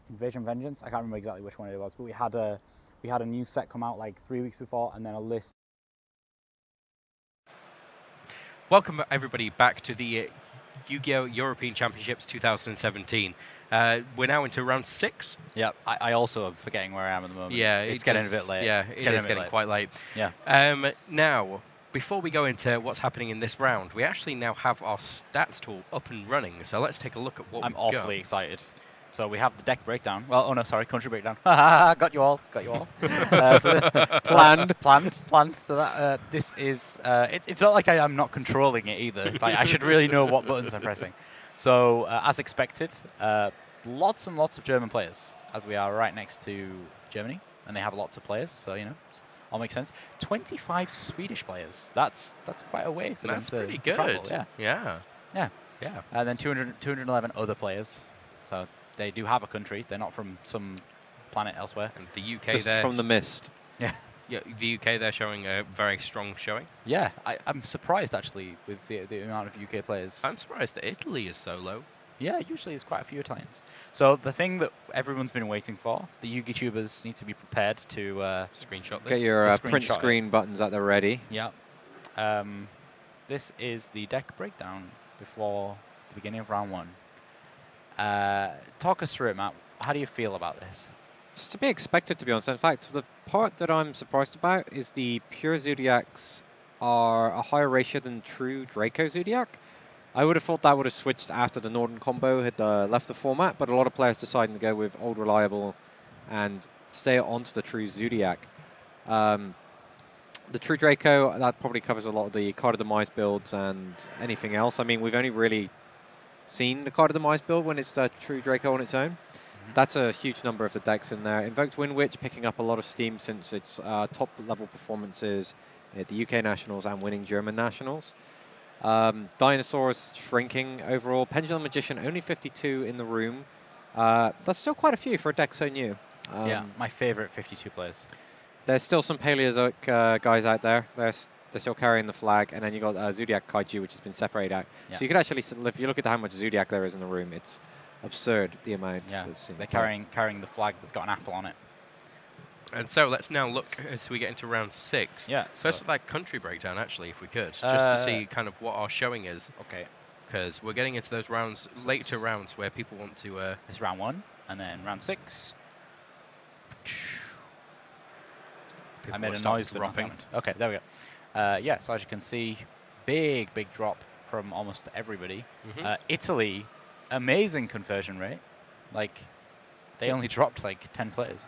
Invasion Vengeance. I can't remember exactly which one it was, but we had a new set come out like 3 weeks before, and then a list. Welcome everybody back to the Yu-Gi-Oh! European Championships 2017. We're now into round 6. Yeah, I also am forgetting where I am at the moment. Yeah, it's getting a bit late. Yeah, it is getting quite late. Yeah. Now, before we go into what's happening in this round, we actually now have our stats tool up and running. So let's take a look at what I'm we've got. awfully excited. So we have the deck breakdown. Well, oh no, sorry, country breakdown. Got you all. So this, planned. So that this is. It's not like I'm not controlling it either. Like I should really know what buttons I'm pressing. So as expected, lots and lots of German players, as we are right next to Germany, and they have lots of players. So all makes sense. 25 Swedish players. That's quite a way for them to pretty good. travel. Yeah. And then 211 other players. So they do have a country. They're not from some planet elsewhere. And the UK Just there. from the mist. Yeah, the UK they're showing a very strong showing. Yeah, I'm surprised actually with the amount of UK players. I'm surprised that Italy is so low. Yeah, usually there's quite a few Italians. So the thing that everyone's been waiting for, the Yu-Gi tubers need to be prepared to screenshot this. Get your To print screenshot screen buttons at the ready. Yeah. This is the deck breakdown before the beginning of round 1. Talk us through it, Matt. How do you feel about this? It's to be expected, to be honest. In fact, the part that I'm surprised about is the pure Zodiacs are a higher ratio than true Draco Zodiac. I would have thought that would have switched after the Northern combo had left the format, but a lot of players deciding to go with Old Reliable and stay onto the true Zodiac. The true Draco, that probably covers a lot of the Card of Demise builds and anything else. I mean, we've only really seen the Card of Demise build when it's the true Draco on its own. That's a huge number of the decks in there. Invoked Wind Witch picking up a lot of steam since its top-level performances at the UK Nationals and winning German Nationals. Dinosaurs shrinking overall. Pendulum Magician, only 52 in the room. That's still quite a few for a deck so new. Yeah, my favorite 52 players. There's still some Paleozoic guys out there. They're still carrying the flag. And then you got Zodiac Kaiju, which has been separated out. Yeah. So you could actually, if you look at how much Zodiac there is in the room, it's absurd, the amount. Yeah, that's seen. they're carrying the flag that's got an apple on it. And so let's now look as we get into round 6. Yeah. So let's that country breakdown, actually, if we could, just to see kind of what our showing is. Okay. Because we're getting into those rounds, later rounds, where people want to... This is round 1, and then round 6. I made a noise, but nothing happened. Okay, there we go. Yeah, so as you can see, big drop from almost everybody. Italy, amazing conversion rate. Like, they only dropped like 10 players.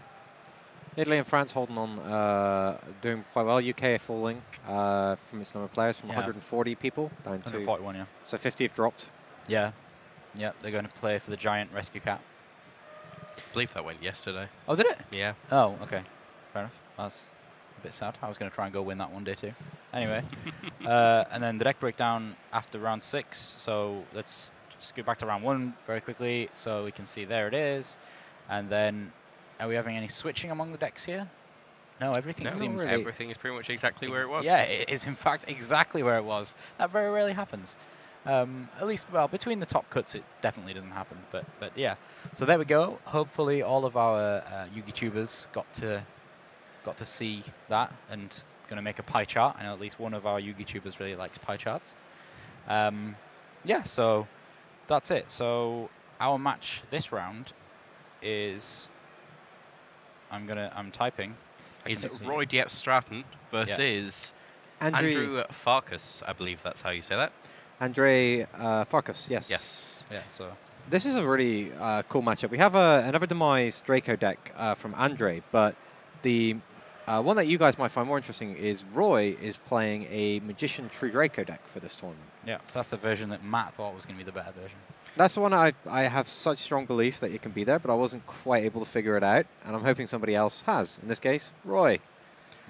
Italy and France holding on, doing quite well. UK falling from its number of players, from 140 people down to 141, yeah. So 50 have dropped. Yeah. Yeah, they're going to play for the giant rescue cat. I believe that went yesterday. Oh, did it? Yeah. Oh, okay. Fair enough. That's a bit sad. I was going to try and go win that one day too. Anyway, and then the deck breakdown after round 6. So let's just go back to round 1 very quickly so we can see there it is. And then, are we having any switching among the decks here? No, everything seems... really. Everything is pretty much exactly where it was. Yeah, it is in fact exactly where it was. That very rarely happens. At least, well, between the top cuts, it definitely doesn't happen. But yeah, so there we go. Hopefully, all of our Yu-Gi tubers got to see that and going to make a pie chart. I know at least one of our Yu-Gi tubers really likes pie charts. Yeah, so that's it. So our match this round is... I'm typing. It's Roy Diepstraten versus Andrew Farcas. I believe that's how you say that. Andrei Farcas, yes. Yes. Yeah, so... This is a really cool matchup. We have another Demise Draco deck from Andrei, but the one that you guys might find more interesting is Roy is playing a Magician True Draco deck for this tournament. Yeah, so that's the version that Matt thought was going to be the better version. That's the one I have such strong belief that it can be there, but I wasn't quite able to figure it out, and I'm hoping somebody else has. In this case, Roy.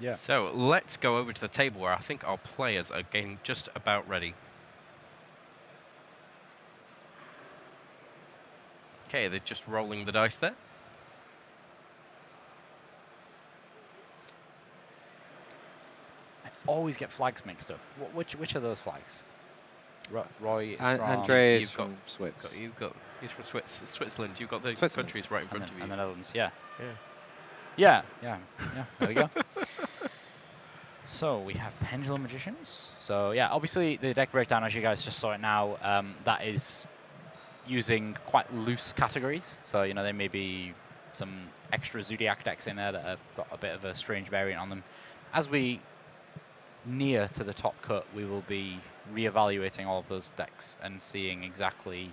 Yeah. So let's go over to the table where I think our players are getting just about ready. Okay, they're just rolling the dice there. I always get flags mixed up. Which are those flags? Roy is from... Andrei is from Swiss. You've got He's from Switzerland. You've got the Switzerland. countries right in front of you. And the Netherlands, yeah. Yeah. Yeah. There we go. So we have Pendulum Magicians. So yeah, obviously the deck breakdown, as you guys just saw it now, that is using quite loose categories. So there may be some extra Zodiac decks in there that have got a bit of a strange variant on them. As we near to the top cut, we will be reevaluating all of those decks and seeing exactly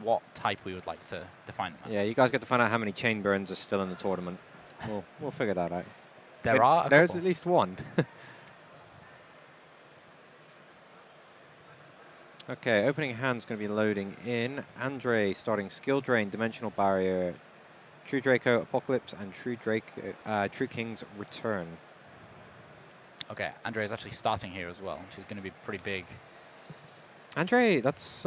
what type we would like to define them as. Yeah, you guys get to find out how many chain burns are still in the tournament. We'll figure that out. There's at least one. Okay, opening hand's going to be loading in. Andrei starting Skill Drain, Dimensional Barrier, True Draco, Apocalypse, and True King's Return. Okay, Andrei is actually starting here as well, which is going to be pretty big. Andrei, that's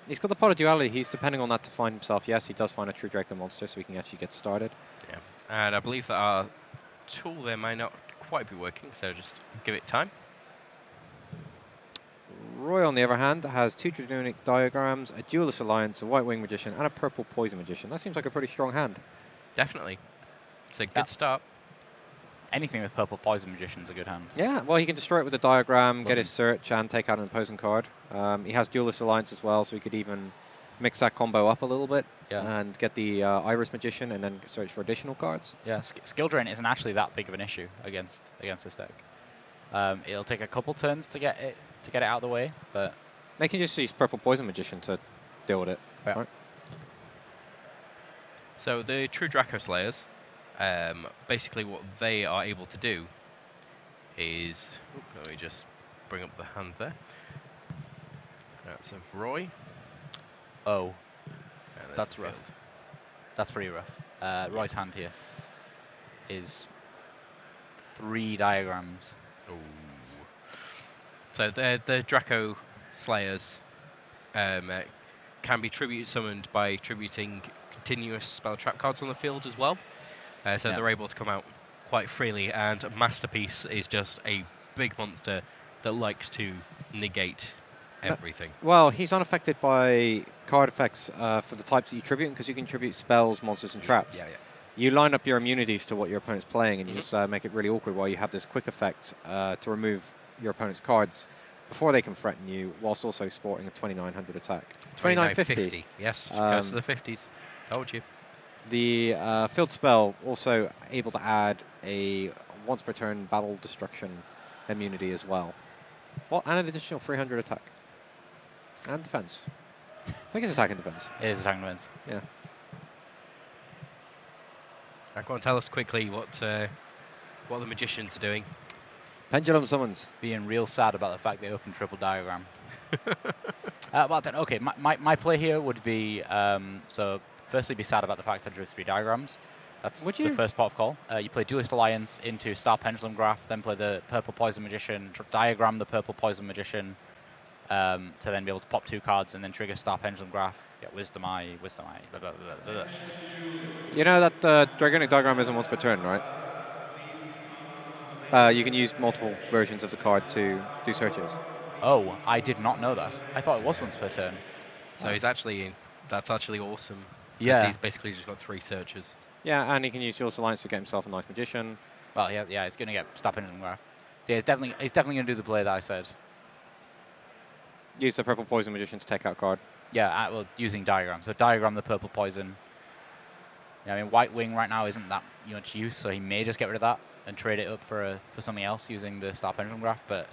he's got the pot of duality. He's depending on that to find himself. Yes, he does find a True Draco monster, so he can actually get started. Yeah, and I believe that our tool there might not quite be working, so just give it time. Roy, on the other hand, has 2 Draconic Diagrams, a Duelist Alliance, a White Wing Magician, and a Purple Poison Magician. That seems like a pretty strong hand. Definitely. It's a good start. Anything with Purple Poison Magician's a good hand. Yeah, well, he can destroy it with a diagram, get his search, and take out an opposing card. He has Duelist Alliance as well, so he could even mix that combo up a little bit and get the Iris Magician and then search for additional cards. Yeah, Skill Drain isn't actually that big of an issue against this deck. It'll take a couple turns to get it out of the way, but they can just use Purple Poison Magician to deal with it. Yeah. Right? So the True Draco Slayers, basically what they are able to do is, let me just bring up the hand there. That's a Roy. Oh, And that's the rough. field. That's pretty rough. Roy's hand here is 3 diagrams. Ooh. So the Draco Slayers can be tribute summoned by tributing continuous spell trap cards on the field as well. So they're able to come out quite freely, and Masterpiece is just a big monster that likes to negate everything. Well, he's unaffected by card effects for the types that you tribute, because you can tribute spells, monsters, and traps. Yeah. You line up your immunities to what your opponent's playing, and you just make it really awkward while you have this quick effect to remove your opponent's cards before they can threaten you, whilst also sporting a 2900 attack. 2950. Yes, goes to the 50s. Told you. The field spell also able to add a once per turn battle destruction immunity as well. And an additional 300 attack. And defense. I think it's attack and defense. It is attack and defense. Yeah. Now, go on, tell us quickly what the magicians are doing. Pendulum Summons. Being real sad about the fact they opened triple diagram. Well then, okay, my play here would be, so firstly be sad about the fact I drew 3 diagrams. That's the first part of call. You play Duelist Alliance into Star Pendulum Graph, then play the Purple Poison Magician, diagram the Purple Poison Magician, to then be able to pop 2 cards and then trigger Star Pendulum Graph, get Wisdom Eye, blah, blah, blah, blah. You know that Dragonic Diagram isn't once per turn, right? You can use multiple versions of the card to do searches. Oh, I did not know that. I thought it was once per turn. So he's that's actually awesome. Yeah. He's basically just got 3 searches. Yeah, and he can use Duelist Alliance to get himself a nice Magician. Well, yeah, he's going to get Star Pendulum Graph. Yeah, he's definitely going to do the play that I said. Use the Purple Poison Magician to take out card. Yeah, well, using diagram. So diagram the Purple Poison. Yeah, I mean, White Wing right now isn't that much use, so he may just get rid of that and trade it up for something else using the Star Pendulum Graph. But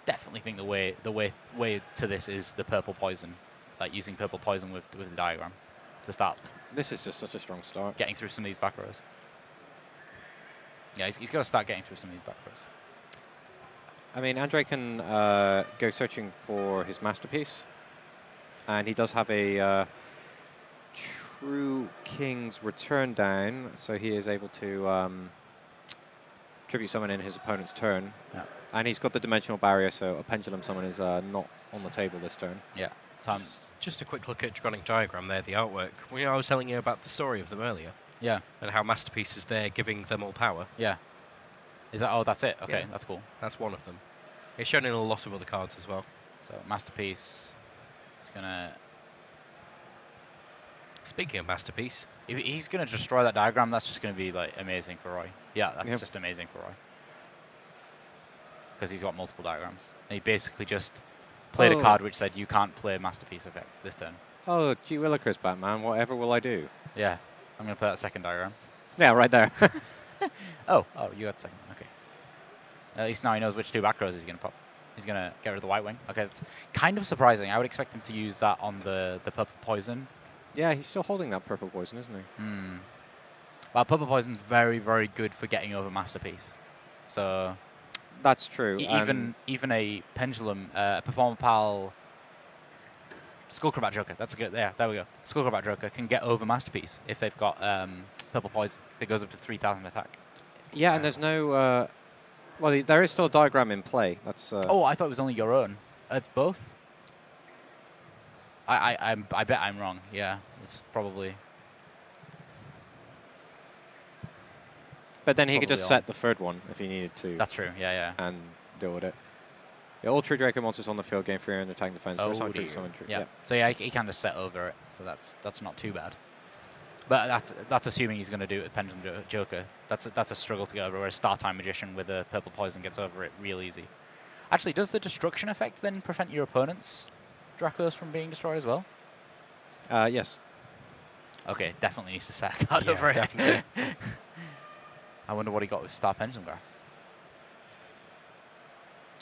definitely think the way to this is the Purple Poison, like using Purple Poison with the diagram to start. This is just such a strong start. Getting through some of these back rows. Yeah, he's got to start getting through some of these back rows. I mean, Andrei can go searching for his Masterpiece, and he does have a True King's Return down, so he is able to tribute summon in his opponent's turn. Yeah. And he's got the Dimensional Barrier, so a Pendulum Summon is not on the table this turn. Yeah. Just a quick look at Dragonic Diagram there, the artwork. I was telling you about the story of them earlier. Yeah. And how Masterpiece is there giving them all power. Yeah. Is that? Oh, that's it. Okay, Yeah. that's cool. That's one of them. It's shown in a lot of other cards as well. So Masterpiece is gonna Speaking of masterpiece, If he's going to destroy that diagram, that's just going to be like amazing for Roy. Yeah, that's Yep. just amazing for Roy. Because he's got multiple diagrams. And he basically just played a card which said you can't play masterpiece effect this turn. Oh, gee willikers, Batman. Whatever will I do? Yeah, I'm going to play that second diagram. Yeah, right there. Oh, you got second. Okay. At least now he knows which 2 back rows he's going to pop. He's going to get rid of the white wing. Okay, that's kind of surprising. I would expect him to use that on the purple poison. Yeah, he's still holding that purple poison, isn't he? Hmm. Well, purple poison's very, very good for getting over masterpiece. So That's true. even a pendulum, performer pal, Skullcrabat Joker. That's a good. Yeah, there we go. Skullcrabat Joker can get over masterpiece if they've got purple poison. It goes up to 3,000 attack. Yeah, and there's no. Well, there is still a diagram in play. That's. Oh, I thought it was only your own. It's both. I bet I'm wrong. Yeah, it's probably. But then he could probably just all. set the third one if he needed to. That's true. Yeah, yeah. And deal with it. Yeah, all true Draco monsters on the field gain 3 and attack defense. Oh, for some dear. summon Yeah. So yeah, he can just set over it. So that's not too bad. But that's assuming he's going to do it with Pendulum Joker. That's a struggle to get over. Whereas Star Time Magician with a purple poison gets over it real easy. Actually, does the destruction effect then prevent your opponent's Dracos from being destroyed as well? Yes. Okay, definitely needs to set a card Yeah, over it. definitely. I wonder what he got with Star Pendulum Graph.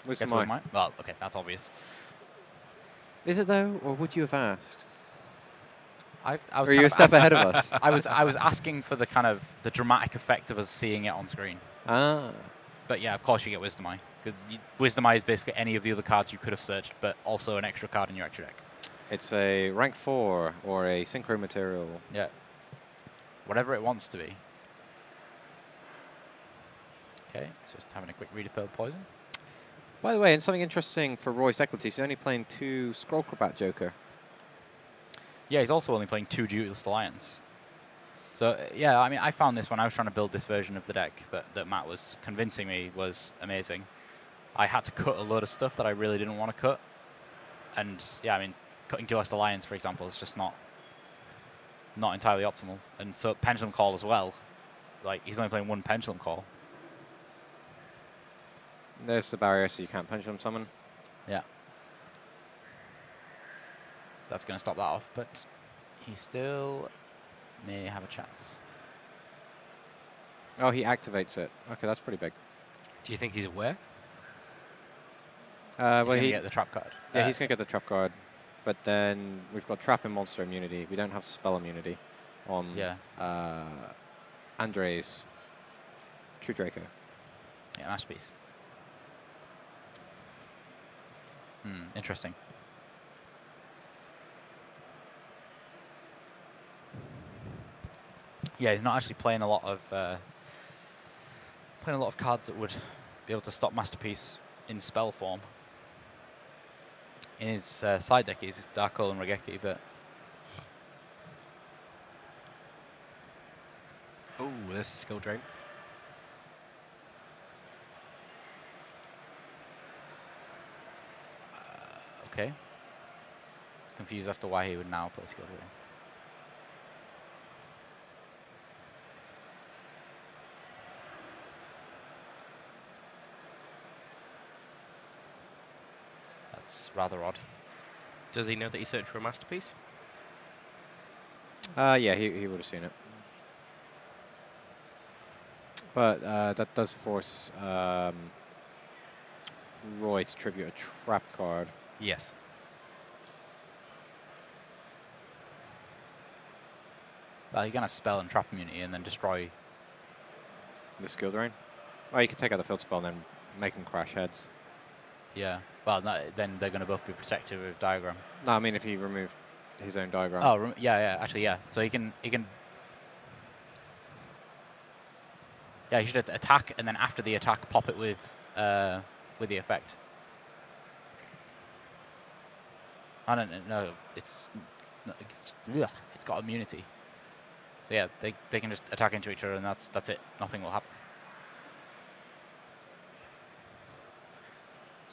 Wisdom Gets with Eye. mine? Well, okay, that's obvious. Is it though, or would you have asked? I was Or are kind you a of step ahead of us? I was asking for the kind of the dramatic effect of us seeing it on screen. Ah. But yeah, of course you get Wisdom Eye. Because Wisdom Eye is basically any of the other cards you could have searched, but also an extra card in your extra deck. It's a rank 4 or a synchro material. Yeah. Whatever it wants to be. Okay, it's just having a quick read of Purple Poison. By the way, and something interesting for Roy's deck, he's only playing 2 Skullcrabat Joker. Yeah, he's also only playing 2 Duelist Alliance. So, yeah, I mean, I found this when I was trying to build this version of the deck that Matt was convincing me was amazing. I had to cut a load of stuff that I really didn't want to cut. And, yeah, I mean, cutting Duelist Alliance, for example, is just not entirely optimal. And so Pendulum Call as well. Like, he's only playing 1 Pendulum Call. There's the barrier, so you can't Pendulum Summon. Yeah. So that's going to stop that off, but he still may have a chance. Oh, he activates it. Okay, that's pretty big. do you think he's aware? He's Well, going to he get the trap card. yeah, he's gonna get the trap card, but then we've got trap and monster immunity. We don't have spell immunity on Yeah. Andrei's True Draco. Yeah, masterpiece. Interesting. Yeah, he's not actually playing a lot of cards that would be able to stop masterpiece in spell form. In his side deck, he's Draco and Regeki, but Oh, there's a skill drain. okay. Confused as to why he would now play skill drain. That's rather odd. Does he know that he searched for a masterpiece? Yeah, he would have seen it. But that does force Roy to tribute a trap card. Yes. Well, you're going to have spell and trap immunity and then destroy. The skill drain. Oh, you can take out the field spell and then make them crash heads. Yeah. Well, no, then they're going to both be protective of diagram. No, I mean if he removed his own diagram. Oh, yeah. Actually, yeah. So he can. Yeah, he should attack and then after the attack, pop it with the effect. I don't know. It's got immunity. So yeah, they can just attack into each other and that's it. Nothing will happen.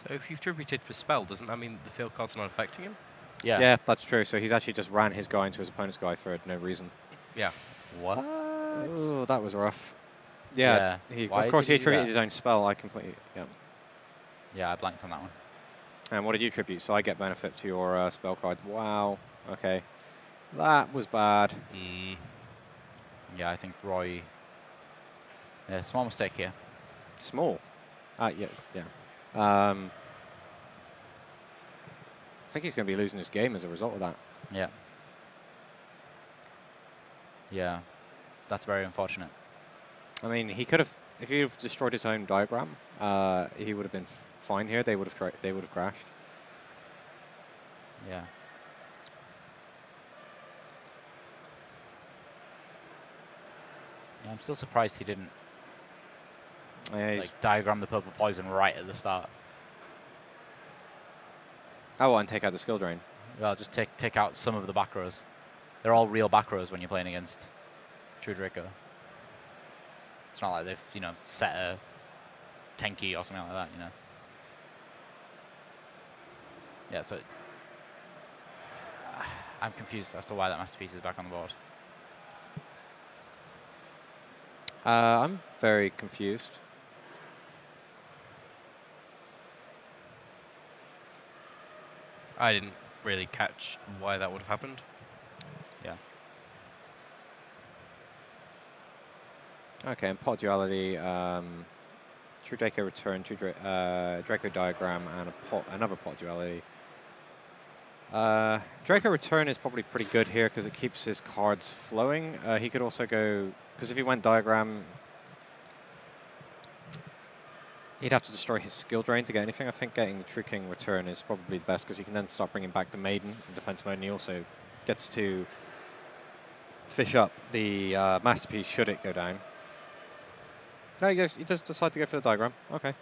So if you've tributed for spell, doesn't that mean the field card's not affecting him? Yeah. Yeah, that's true. So he's actually just ran his guy into his opponent's guy for no reason. Yeah. What? Oh, that was rough. Yeah, Why of course did he he do attributed that? his own spell. I completely, yeah. Yeah, I blanked on that one. And what did you attribute? So I get benefit to your spell card. Wow. Okay. That was bad. Mm. Yeah, I think Roy. Yeah, small mistake here. Small. Yeah. I think he's going to be losing this game as a result of that. Yeah. Yeah, that's very unfortunate. I mean, he could have, if he would have destroyed his own diagram, he would have been fine here. They would have crashed. Yeah. Yeah, I'm still surprised he didn't Yeah, like diagram the purple poison right at the start. oh, and take out the skill drain. Well, just take out some of the back rows. They're all real back rows when you're playing against True Draco. It's not like they've, set a Tenki or something like that, Yeah, so I'm confused as to why that masterpiece is back on the board. I'm very confused. I didn't really catch why that would have happened. Yeah. Okay, and pot duality, True Draco return, Draco diagram, and another pot duality. Draco return is probably pretty good here because it keeps his cards flowing. He could also go, because if he went diagram, he'd have to destroy his skill drain to get anything. I think getting the True King return is probably the best because he can then start bringing back the Maiden in defense mode, and he also gets to fish up the masterpiece should it go down. No, he does decide to go for the diagram. Okay.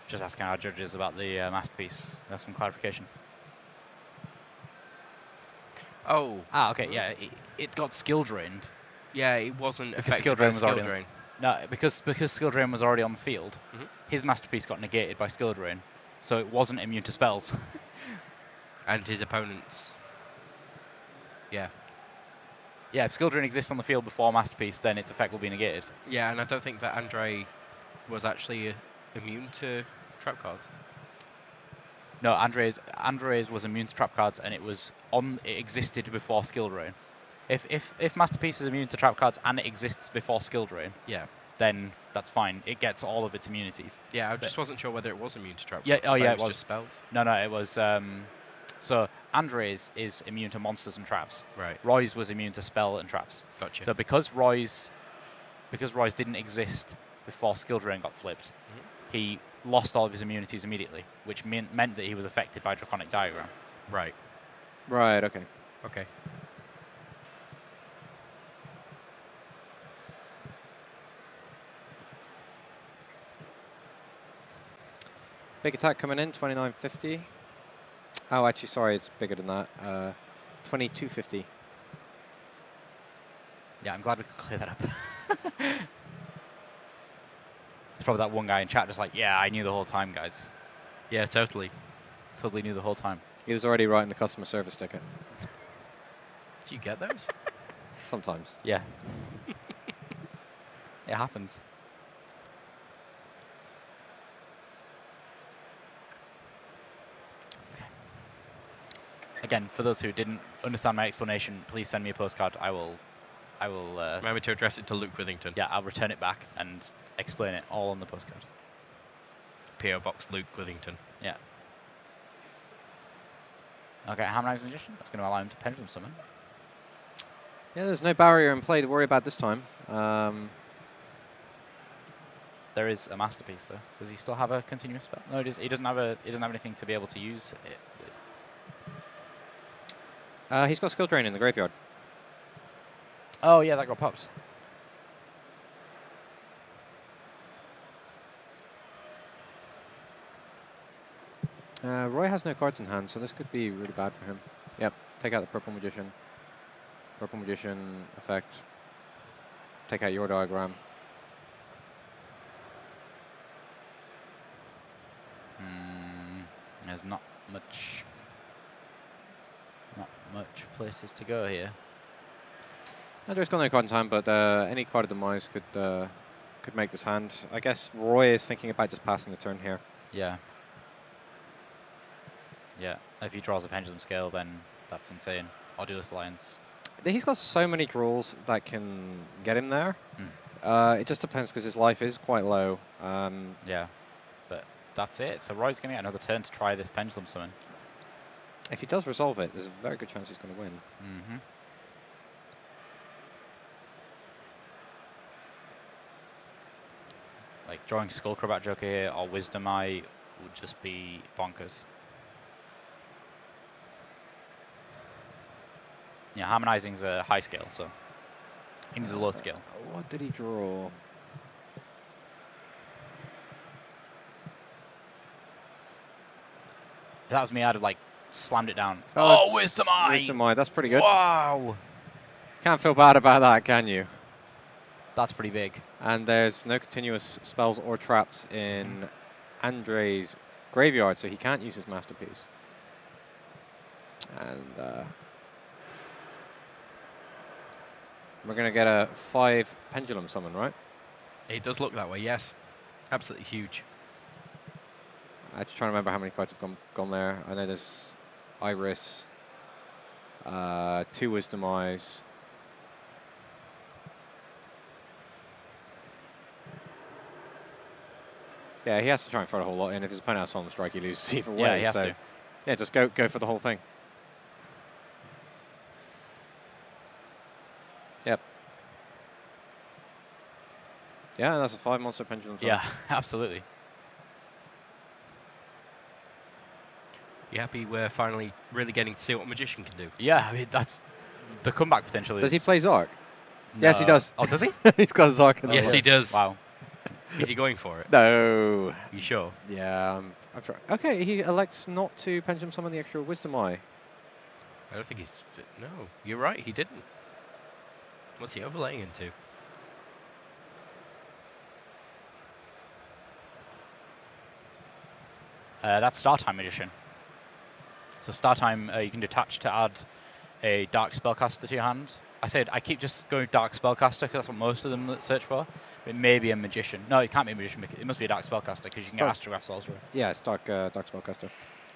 Just asking our judges about the masterpiece. That's some clarification. Oh. Ah, okay, yeah. It got skill drained. Yeah, it wasn't Because affected skill by drain was skill already drain. No, because skill drain was already on the field. Mhm. His masterpiece got negated by skill drain, so it wasn't immune to spells. And his opponent's. Yeah. Yeah, if skill drain exists on the field before masterpiece, then its effect will be negated. Yeah, and I don't think that Andrei was actually immune to trap cards. No, Andrei's was immune to trap cards, and it existed before skill drain. If masterpiece is immune to trap cards and it exists before skill drain, Yeah. then that's fine. It gets all of its immunities. Yeah, I just wasn't sure whether it was immune to trap Yeah, cards. oh I thought yeah, it it was. just spells. No, it was. So Andrei's is immune to monsters and traps. Right. Roy's was immune to spell and traps. Gotcha. So because Roy's didn't exist before skill drain got flipped, he lost all of his immunities immediately, which meant that he was affected by Draconic Diagram. Right. Right, okay. Okay. Big attack coming in, 2950. Oh, actually, sorry, it's bigger than that. 2250. Yeah, I'm glad we could clear that up. It's probably that one guy in chat just like, yeah, I knew the whole time, guys. Yeah, totally. Totally knew the whole time. He was already writing the customer service ticket. Do you get those? Sometimes. Yeah. It happens. Okay. Again, for those who didn't understand my explanation, please send me a postcard. I will. Remember to address it to Luke Withington. Yeah, I'll return it back and explain it all on the postcard. P.O. Box Luke Withington. Yeah. Okay, Hammerknight's Magician. That's going to allow him to Pendulum Summon. Yeah, there's no barrier in play to worry about this time. There is a masterpiece though. Does he still have a continuous spell? No, he doesn't have anything to be able to use it with. He's got skill drain in the graveyard. Oh yeah, that got popped. Roy has no cards in hand, so this could be really bad for him. Yep, take out the Purple Magician. Purple Magician effect. Take out your diagram. There's not much places to go here. Andrei's got no card in time, but any card of demise could make this hand. I guess Roy is thinking about just passing the turn here. Yeah. Yeah. If he draws a pendulum scale, then that's insane. Odulus Lions. He's got so many draws that can get him there. It just depends because his life is quite low. Yeah. But that's it. So Roy's going to get another turn to try this pendulum summon. If he does resolve it, there's a very good chance he's going to win. Like drawing Skullcrobat Joker here or Wisdom Eye would just be bonkers. Yeah, Harmonizing's a high scale, so he needs a low scale. What did he draw? If that was me, I'd have like slammed it down. Oh, Wisdom Eye! Wisdom Eye, that's pretty good. Wow! Can't feel bad about that, can you? That's pretty big. And there's no continuous spells or traps in Andrei's graveyard, so he can't use his Masterpiece. And we're going to get a 5 pendulum summon, right? It does look that way, yes. Absolutely huge. I'm just trying to remember how many cards have gone there. I know there's Iris, 2 Wisdom Eyes. Yeah, he has to try and throw the whole lot in. If his opponent has Solemn Strike, he loses either way. Yeah, he has to. Yeah, just go for the whole thing. Yep. Yeah, that's a 5 monster pendulum. Yeah, absolutely. You happy we're finally really getting to see what Magician can do? Yeah, I mean, that's the comeback potential. Does he play Zark? No. Yes, he does. Oh, does he? He's got Zark in the Yes, he list. does. Wow. Is he going for it? No. You sure? Yeah, I'm trying. Okay, he elects not to pendulum summon the extra Wisdom Eye. I don't think he's... No, you're right, he didn't. What's he overlaying into? That's Startime Magician. So Startime, you can detach to add a Dark Spellcaster to your hand. I keep just going Dark Spellcaster because that's what most of them search for. It may be a Magician. No, it can't be a Magician. It must be a Dark Spellcaster because you can get Astrograph Sorcerer. Yeah, it's Dark Spellcaster.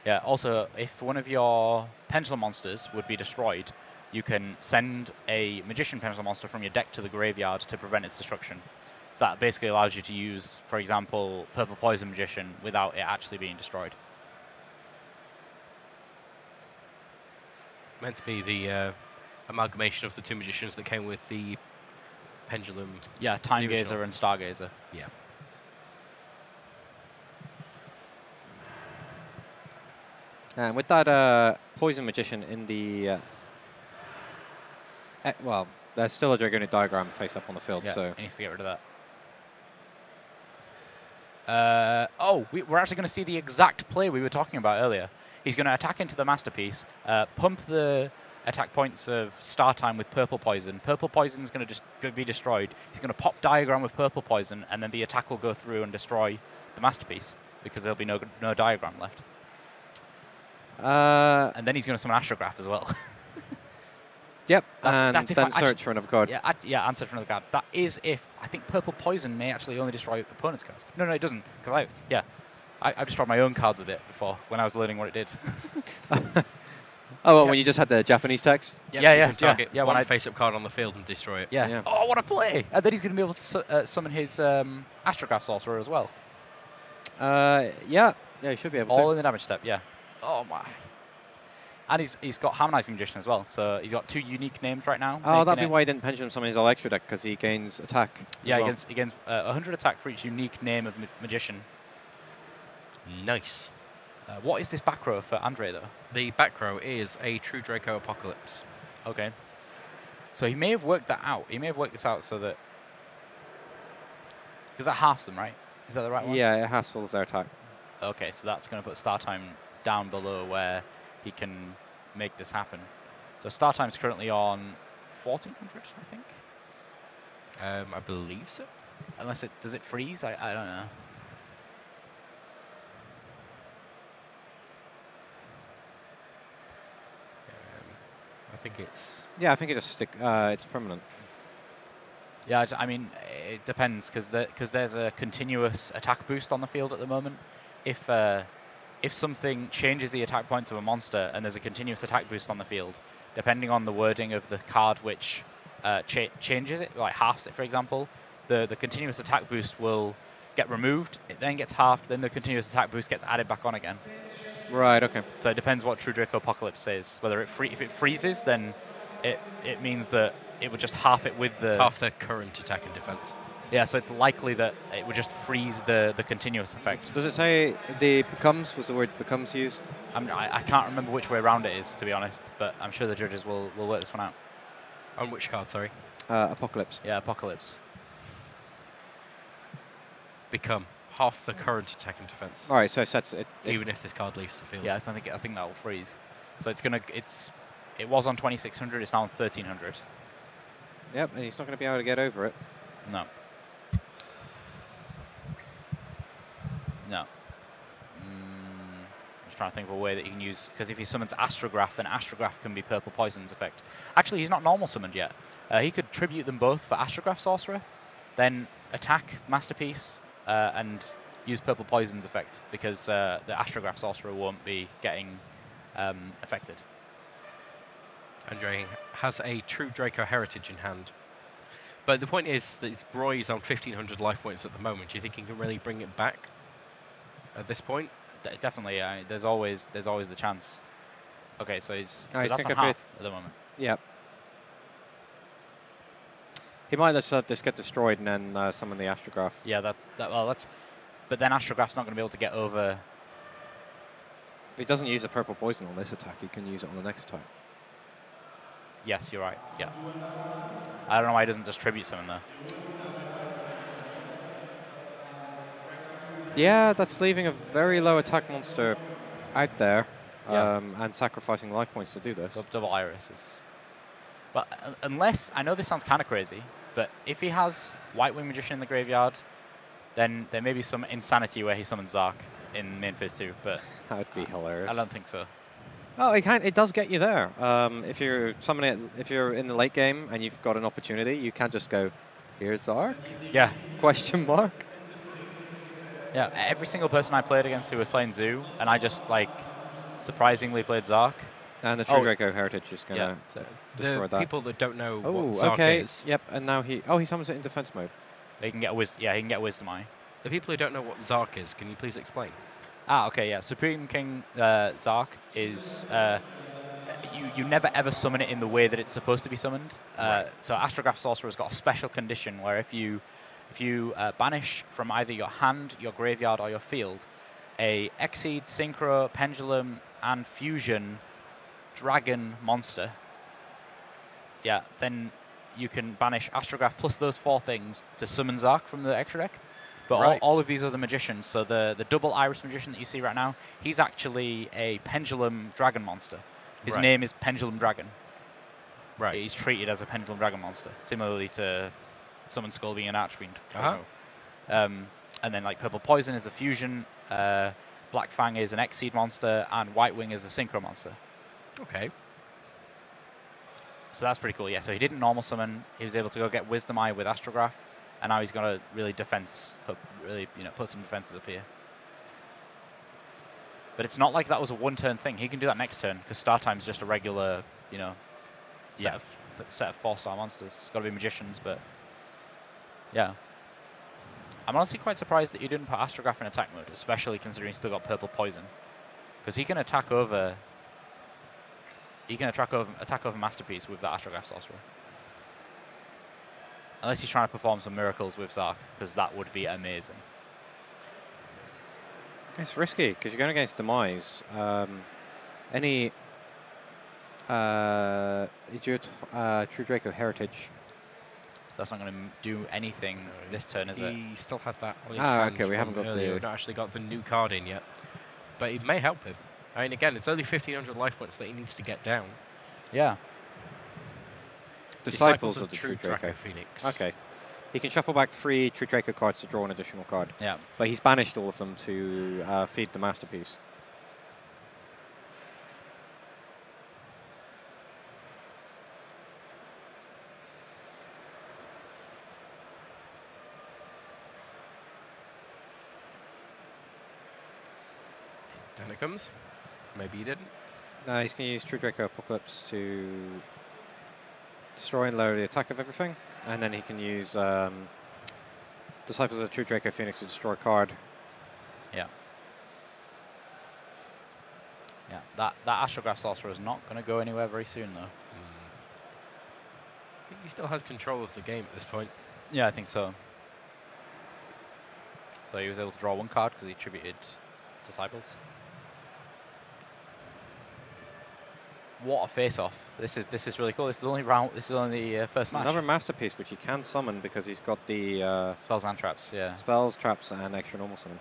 Yeah, also, if one of your Pendulum monsters would be destroyed, you can send a Magician Pendulum monster from your deck to the graveyard to prevent its destruction. So that basically allows you to use, for example, Purple Poison Magician without it actually being destroyed. Meant to be the amalgamation of the 2 Magicians that came with the Pendulum. Yeah, Time Gazer and Stargazer. Yeah. And with that Poison Magician in the... well, there's still a Dragonic Diagram face up on the field, Yeah, so... he needs to get rid of that. We're actually going to see the exact play we were talking about earlier. He's going to attack into the Masterpiece, pump the attack points of Startime with Purple Poison. Purple Poison is going to just be destroyed. He's going to pop Diagram with Purple Poison, and then the attack will go through and destroy the Masterpiece because there'll be no Diagram left. And then he's going to summon Astrograph as well. Yep, that's if then search for another card. Yeah, and search for another card. That is if I think Purple Poison may actually only destroy opponent's cards. No, it doesn't, because I've destroyed my own cards with it before when I was learning what it did. When you just had the Japanese text? Yep, Yeah, you yeah, can target yeah, when one I- face-up card on the field and destroy it. Yeah. Yeah. Oh, what a play! And then he's going to be able to summon his Astrograph Sorcerer as well. Yeah, he should be able All to. in the damage step, yeah. Oh, my. And he's got Harmonizing Magician as well, so he's got 2 unique names right now. Oh, that'd be making it- why he didn't pendulum summon his Electro deck, because he gains attack. Yeah, as well. he gains 100 attack for each unique name of Magician. Nice. What is this back row for Andrei, though? The back row is a True Draco Apocalypse. Okay. So he may have worked that out. He may have worked this out so that... Because that halves them, right? Is that the right one? Yeah, it has all of their attack. Okay, so that's going to put Startime down below where he can make this happen. So start time's currently on 1400, I think. I believe so. Unless does it freeze? I don't know. I think it's... Yeah, I think it just it's permanent. Yeah, I mean, it depends because there's a continuous attack boost on the field at the moment. If something changes the attack points of a monster and there's a continuous attack boost on the field, depending on the wording of the card which changes it, like halves it, for example, the continuous attack boost will get removed, it then gets halved, then the continuous attack boost gets added back on again. Right, okay. So it depends what True Draco Apocalypse says. Whether if it freezes, then it means that it would just half it with the... It's half their current attack and defense. Yeah, so it's likely that it would just freeze the continuous effect. Does it say the becomes? Was the word becomes used? I can't remember which way around it is, to be honest, but I'm sure the judges will work this one out. On which card, sorry? Apocalypse. Yeah, Apocalypse. Become half the current attack and defense. All right, so it sets it. Even if this card leaves the field. Yeah, so I think that will freeze. So it was on 2600. It's now on 1300. Yep, and he's not going to be able to get over it. No. No. Just trying to think of a way that he can use, because if he summons Astrograph, then Astrograph can be Purple Poison's effect. Actually, he's not normal summoned yet. He could tribute them both for Astrograph Sorcerer, then attack Masterpiece and use Purple Poison's effect, because the Astrograph Sorcerer won't be getting affected. Andrei has a True Draco Heritage in hand. But the point is that Roy's on 1,500 life points at the moment. Do you think he can really bring it back at this point? Definitely. There's always the chance. Okay, so so he's that's on half at the moment. Yep. He might just let this get destroyed and then summon the Astrograph. Yeah, but then Astrograph's not going to be able to get over. If he doesn't use a Purple Poison on this attack, he can use it on the next attack. Yes, you're right. Yeah. I don't know why he doesn't just tribute summon though. Yeah, that's leaving a very low attack monster out there, Yeah. and sacrificing life points to do this. Double irises. But unless, I know this sounds kind of crazy, but if he has White Wing Magician in the graveyard, then there may be some insanity where he summons Zark in main phase 2, but That would be hilarious. I don't think so. Oh, it does get you there. If you're summoning it, if you're in the late game and you've got an opportunity, you can't just go, "Here's Zark?" Yeah. Question mark. Yeah, every single person I played against who was playing Zoo, and I just, like, surprisingly played Zark. And the True Draco Heritage is going to So destroy the that. people that don't know Oh, what Zark okay. is, Yep, and now he summons it in defense mode. He can get he can get Wisdom Eye. the people who don't know what Zark is, can you please explain? Okay, yeah. Supreme King Zark is you never ever summon it in the way that it's supposed to be summoned. Right. So Astrograph Sorcerer's got a special condition where if you banish from either your hand, your graveyard, or your field a Exceed, Synchro, Pendulum, and Fusion Dragon monster, yeah, then you can banish Astrograph plus those 4 things to summon Zark from the extra deck. But Right. all of these are the magicians. So the double Iris Magician that you see right now, he's actually a Pendulum Dragon monster. His Right. name is Pendulum Dragon. Right. He's treated as a Pendulum Dragon monster, similarly to Summon Skull being an Archfiend. And then like Purple Poison is a fusion, Black Fang is an Exceed monster, and White Wing is a Synchro monster. Okay. So that's pretty cool. Yeah. So he didn't normal summon. He was able to go get Wisdom Eye with Astrograph, and now he's going to really put some defenses up here. But it's not like that was a one-turn thing. He can do that next turn because Star Time's just a regular, set of 4-star monsters. It's got to be magicians, but yeah. I'm honestly quite surprised that you didn't put Astrograph in attack mode, especially considering he's still got Purple Poison, because he can attack over. He can attack over Masterpiece with that Astrograph Sorcerer. Unless he's trying to perform some miracles with Zark, because that would be amazing. It's risky because you're going against Demise. Any True Draco Heritage. That's not going to do anything this turn, is it? He still had that on his Ah, hand okay, we haven't from got earlier. the- We've not actually got the new card in yet. But it may help him. I mean, again, it's only 1,500 life points that he needs to get down. Yeah. Disciples of the True Draco. Phoenix. Okay. He can shuffle back 3 True Draco cards to draw an additional card. Yeah. But he's banished all of them to feed the Masterpiece. Down it comes. Maybe he didn't. No, he's going to use True Draco Apocalypse to destroy and lower the attack of everything. And then he can use Disciples of the True Draco Phoenix to destroy a card. Yeah. Yeah, that Astrograph Sorcerer is not going to go anywhere very soon, though. I think he still has control of the game at this point. Yeah, I think so. So he was able to draw 1 card because he attributed Disciples. What a face-off! This is really cool. This is only the first match. Another Masterpiece, which he can summon because he's got the spells and traps. Yeah. Spells, traps, and extra normal summon.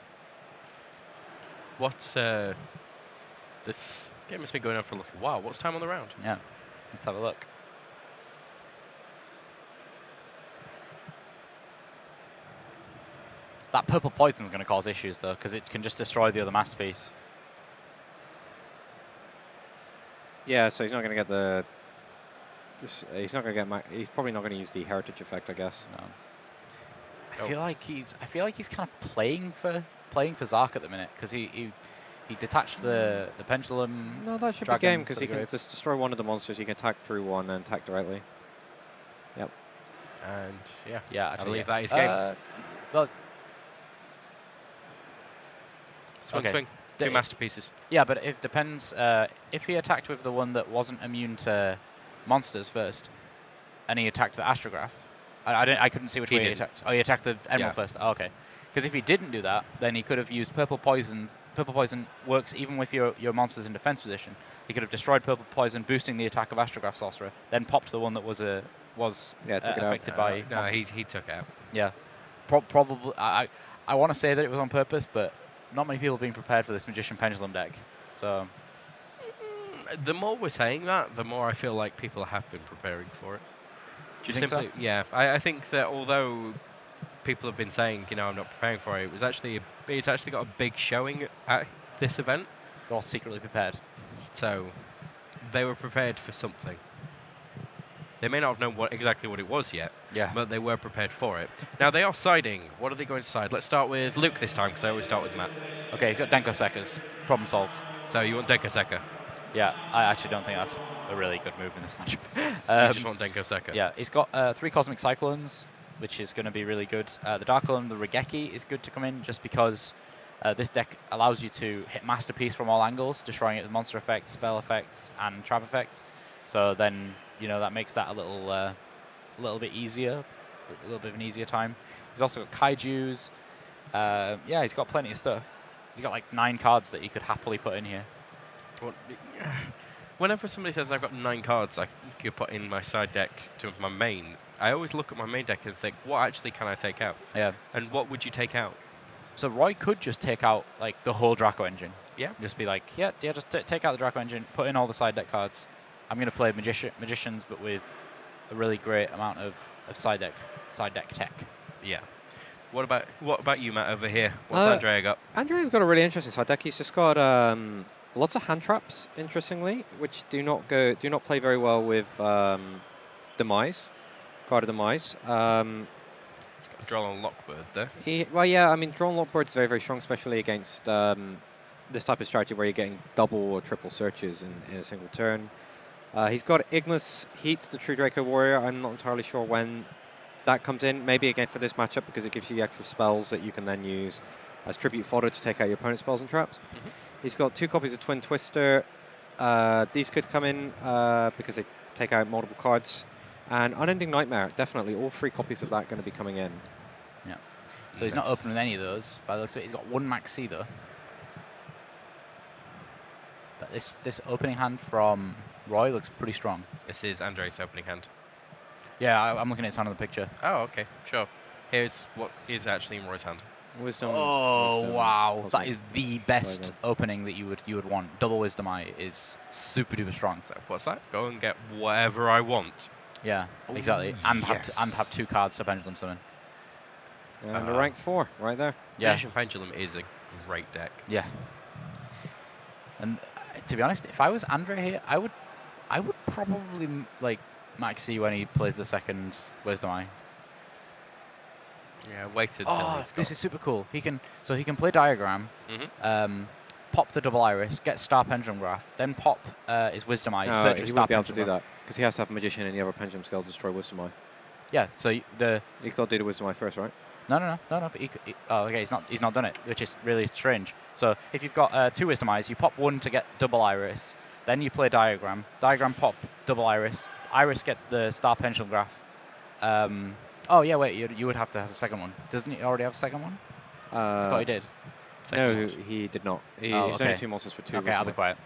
What's this game has been going on for a little while. What's time on the round? Yeah. Let's have a look. That purple poison is going to cause issues though, because it can just destroy the other Masterpiece. Yeah, so he's not going to get the. He's not going to get. He's probably not going to use the heritage effect, I guess. No. I feel like he's kind of playing for Zark at the minute because he detached the pendulum. No, that should be game because he can just destroy one of the monsters. He can attack through one and attack directly. Yep. And yeah, I believe that is game. Well, swing. 2 Masterpieces. Yeah, but it depends. If he attacked with the one that wasn't immune to monsters first, and he attacked the Astrograph, I couldn't see which way he attacked. Oh, he attacked the Emerald first. Oh, okay. Because if he didn't do that, then he could have used Purple Poison. Purple Poison works even with your monsters in defense position. He could have destroyed Purple Poison, boosting the attack of Astrograph Sorcerer, then popped the one that was affected by. No, he took it out. Yeah, probably. I want to say that it was on purpose, but not many people have been prepared for this Magician Pendulum deck. So the more we're saying that, the more I feel like people have been preparing for it. Do you think so? Yeah, I think that although people have been saying, I'm not preparing for it, it's actually got a big showing at this event. They're all secretly prepared. So they were prepared for something. They may not have known exactly what it was yet, but they were prepared for it. Now, they are siding. What are they going to side? Let's start with Luke this time, because I always start with Matt. Okay, he's got Denko Sekas. Problem solved. So you want Denko Seka? Yeah, I actually don't think that's a really good move in this match. You just want Denko Seka? Yeah, he's got 3 Cosmic Cyclones, which is going to be really good. The Darkle and the Regeki is good to come in, just because this deck allows you to hit Masterpiece from all angles, destroying it with monster effects, spell effects, and trap effects. So then, that makes that a little bit easier, a little bit of an easier time. He's also got Kaijus. Yeah, he's got plenty of stuff. He's got like 9 cards that he could happily put in here. Well, whenever somebody says I've got 9 cards I could put in my side deck to my main, I always look at my main deck and think, what actually can I take out? Yeah. And what would you take out? So Roy could just take out like the whole Draco engine. Yeah. Just be like, just take out the Draco engine, put in all the side deck cards. I'm going to play Magicians, but with a really great amount of side deck tech. Yeah. What about you, Matt, over here? What's Andrei got? Andrei's got a really interesting side deck. He's just got lots of hand traps, interestingly, which do not play very well with Demise, Card of Demise. It's got a Droll on Lockbird there. Droll on Lockbird's very, very strong, especially against this type of strategy where you're getting double or triple searches in a single turn. He's got Ignis Heat, the True Draco Warrior. I'm not entirely sure when that comes in. Maybe again for this matchup because it gives you the extra spells that you can then use as tribute fodder to take out your opponent's spells and traps. Mm-hmm. He's got 2 copies of Twin Twister. These could come in because they take out multiple cards. And Unending Nightmare, definitely. All 3 copies of that going to be coming in. Yeah. So he's not opening any of those. By the looks of it, he's got 1 Maxi though. But this opening hand from Roy looks pretty strong. This is Andrei's opening hand. Yeah, I'm looking at his hand on the picture. Oh, okay, sure. Here's what is actually in Roy's hand. Wisdom. Oh wisdom, wow, that cosmic. is the best Dragon. opening that you would want. Double Wisdom Eye is super duper strong. So what's that? Go and get whatever I want. Yeah, exactly. Ooh, And yes. have 2 cards to Pendulum Summon. And a rank 4 right there. Yeah, Magician Pendulum is a great deck. yeah. And to be honest, if I was Andrei here, I would probably like maxi when he plays the second Wisdom Eye. Yeah, wait until Oh, he's got. this is super cool. He can play Diagram, pop the double Iris, get Star Pendulum Graph, then pop his Wisdom Eye, No, search he for Star won't be able to do Pendulum Graph. that because he has to have Magician and the other Pendulum Skull destroy Wisdom Eye. Yeah, so the He's got to do the Wisdom Eye first, right? no. But oh, okay, he's not done it, which is really strange. So if you've got 2 Wisdom Eyes, you pop 1 to get double Iris, then you play Diagram. Diagram pop double Iris. Iris gets the Star Pendulum Graph. Oh yeah, wait, you would have to have a second one. Doesn't he already have a second one? I thought he did. No, he did not. He's only okay. 2 monsters for 2. Okay, I'll be quiet.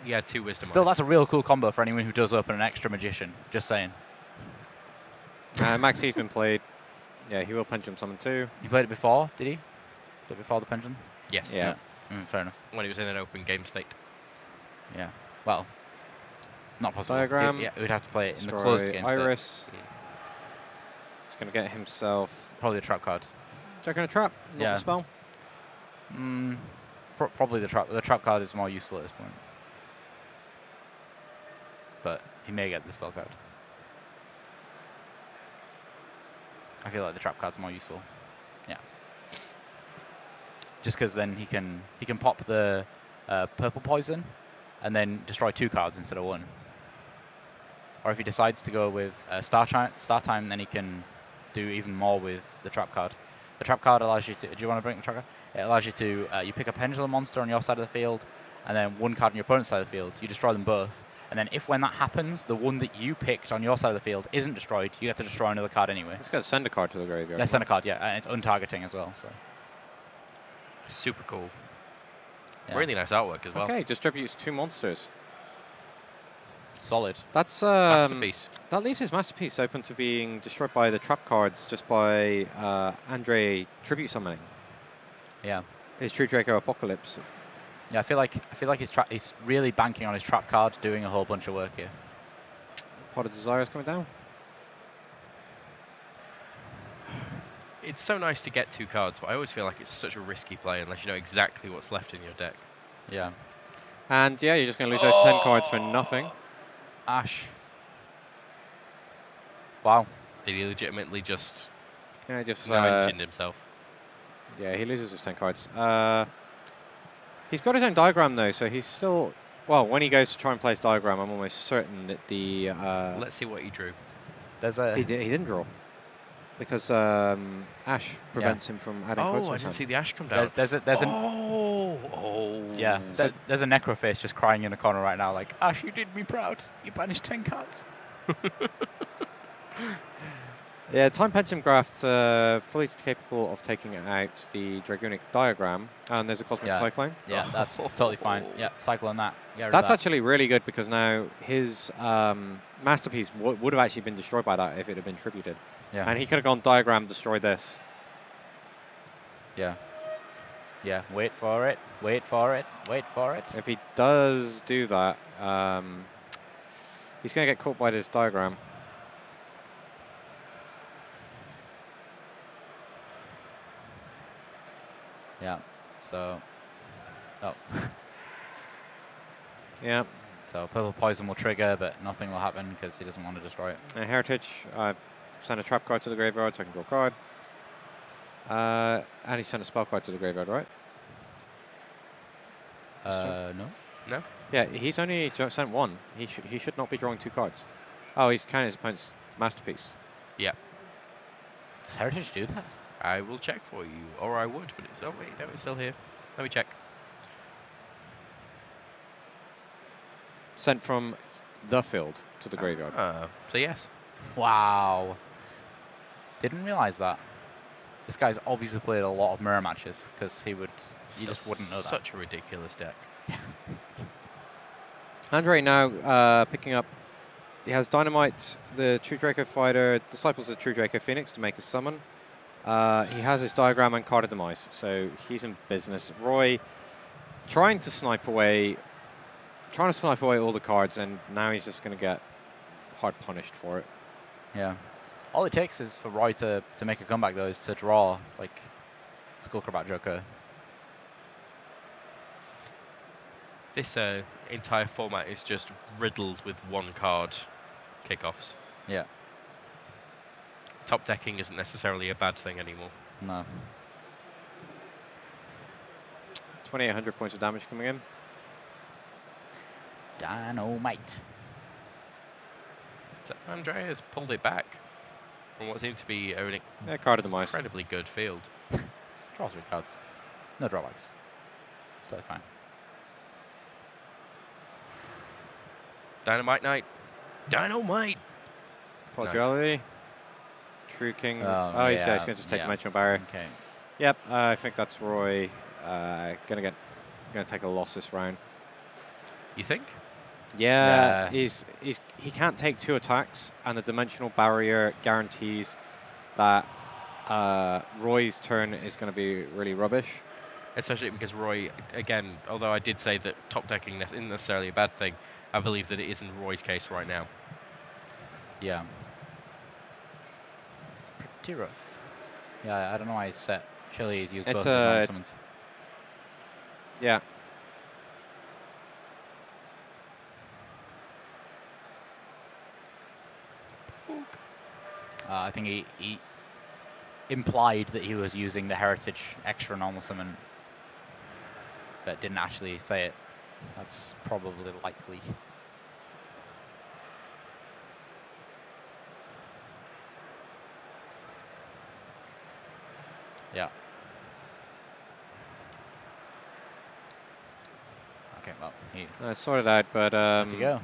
Yeah, 2 wisdom. Still, eyes. that's a real cool combo for anyone who does open an extra Magician. Just saying. Maxi's been played. Yeah, he will Pendulum Summon too. You played it before, did he? Played it before the Pendulum? Yes. Yeah. Fair enough. When he was in an open game state. Yeah. Well, not possible. Diagram. Yeah, we'd have to play it in the Destroy closed game state. Iris. He's going to get himself. Probably the trap card. Is that going to trap? Not Yeah. the spell. Probably the trap. The trap card is more useful at this point. But he may get the spell card. I feel like the trap card's more useful. Yeah. Just because then he can pop the purple poison, and then destroy 2 cards instead of 1. Or if he decides to go with Star Time, then he can do even more with the trap card. The trap card allows you to. Do you want to bring the trap card? It allows you to. You pick a pendulum monster on your side of the field, and then 1 card on your opponent's side of the field. You destroy them both, and then when that happens, the one that you picked on your side of the field isn't destroyed. You get to destroy another card anyway. He's got to send a card to the graveyard. Yeah, send a card. Yeah, and it's untargeting as well. So. Super cool. Yeah. Really nice artwork as well. Okay, distributes 2 monsters. Solid. That's Masterpiece. that leaves his masterpiece open to being destroyed by the trap cards just by Andrei tribute summoning. Yeah. His True Draco Apocalypse. Yeah, I feel like he's really banking on his trap card, doing a whole bunch of work here. Pot of Desire is coming down. It's so nice to get 2 cards, but I always feel like it's such a risky play unless you know exactly what's left in your deck. Yeah. And yeah, you're just going to lose those 10 cards for nothing. Ash. Wow. Did he legitimately just Yeah, just engined himself? yeah, he loses his 10 cards. He's got his own diagram though, so he's still. Well, when he goes to try and play his diagram, I'm almost certain that the. Let's see what he drew. There's a. He didn't draw. Because Ash prevents him from adding cards to Oh, I his didn't hand. see the Ash come down. there's an yeah. So- There's a Necroface just crying in a corner right now, like Ash, you did me proud. You banished 10 cards. Yeah, Time Pendulum Graph fully capable of taking out the Dragonic Diagram, and there's a Cosmic Yeah. Cyclone. Yeah, that's totally fine. Yeah, cycle on that. Get rid of That's that. actually really good because now his masterpiece would have actually been destroyed by that if it had been tributed. Yeah. And he could have gone Diagram, destroy this. Yeah. Yeah. Wait for it. Wait for it. Wait for it. If he does do that, he's going to get caught by this Diagram. Yeah. So. Oh. Yeah. So purple poison will trigger, but nothing will happen because he doesn't want to destroy it. Heritage, send a trap card to the graveyard so I can draw a card. And he sent a spell card to the graveyard, right? No. No? Yeah, he's only sent 1. He should not be drawing 2 cards. Oh, he's counting his opponent's masterpiece. Yeah. Does Heritage do that? I will check for you, or I would, but it's... Oh, wait, no, it's still here. Let me check. Sent from the field to the graveyard. So yes. Wow. Didn't realize that. This guy's obviously played a lot of mirror matches because you just wouldn't know that. Such a ridiculous deck. Andrei now picking up. He has Dynamite, the True Draco Fighter, Disciples of True Draco Phoenix to make a summon. He has his diagram and card of demise, so he's in business. Roy trying to snipe away all the cards, and now he's just going to get hard punished for it. Yeah. All it takes is for Roy to make a comeback, though, is to draw, like, Skullcrobat Joker. This entire format is just riddled with one-card kickoffs. Yeah. Top decking isn't necessarily a bad thing anymore. No. 2,800 points of damage coming in. Dynamite. So Andrei has pulled it back from what seemed to be an Card of demise. incredibly good field. Draw 3 cards. No drawbacks. It's totally fine. Dynamite Knight. Dynamite! Duality. True King. Oh, yeah, yeah, he's going to just take yeah. Dimensional Barrier. Okay. Yep, I think that's Roy. Gonna take a loss this round. You think? Yeah, Yeah. he can't take 2 attacks, and the Dimensional Barrier guarantees that Roy's turn is going to be really rubbish. Especially because Roy, again, although I did say that top decking isn't necessarily a bad thing, I believe that it is in Roy's case right now. Yeah. Pretty rough. Yeah, I don't know why he's set. Surely he's used both It's of his normal summons. Yeah. I think he implied that he was using the Heritage extra normal summon, but didn't actually say it. That's probably likely. Yeah. Okay, well, he It's sorted out, but lets you go.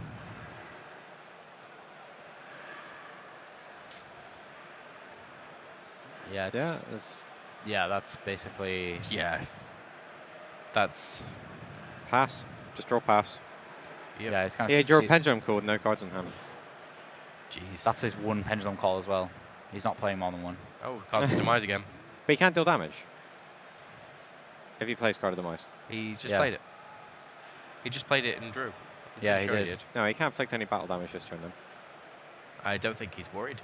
Yeah, yeah, that's basically Yeah. That's... pass. Just draw pass. Yep. yeah. It's kind Yeah, of draw a Pendulum Call with no cards in hand. Jeez. that's his one pendulum call as well. He's not playing more than one. Oh, cards of demise again. But he can't deal damage. If he plays Card of Demise. He's just Yeah. played it. He just played it and drew. I'm Yeah, pretty he sure did. No, he can't inflict any battle damage this turn then. I don't think he's worried.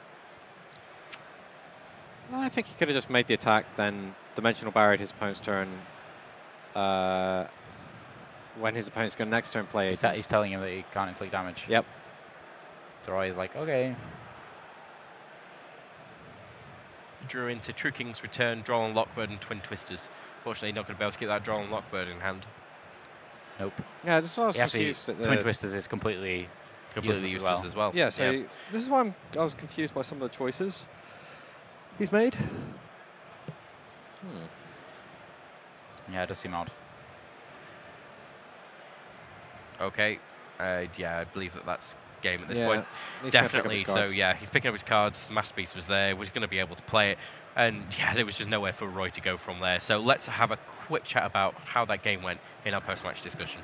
Well, I think he could have just made the attack, then Dimensional Barrier his opponent's turn. When his opponent's going to next turn play. He's telling him that he can't inflict damage. Yep. Roy is like, okay. Drew into True King's Return, Draw on Lockbird and Twin Twisters. Fortunately, not going to be able to get that Draw on Lockbird in hand. Nope. Yeah, this is why I was He actually, confused. At Twin Twisters is completely Completely useless useless as well. Yeah, so Yep. this is why I was confused by some of the choices he's made. Yeah, it does seem odd. Okay. Yeah, I believe that's game at this Yeah, point. he's gonna pick up Definitely. his So cards. yeah, he's picking up his cards. Masterpiece was there. Was going to be able to play it, and yeah, there was just nowhere for Roy to go from there. So let's have a quick chat about how that game went in our post-match discussion.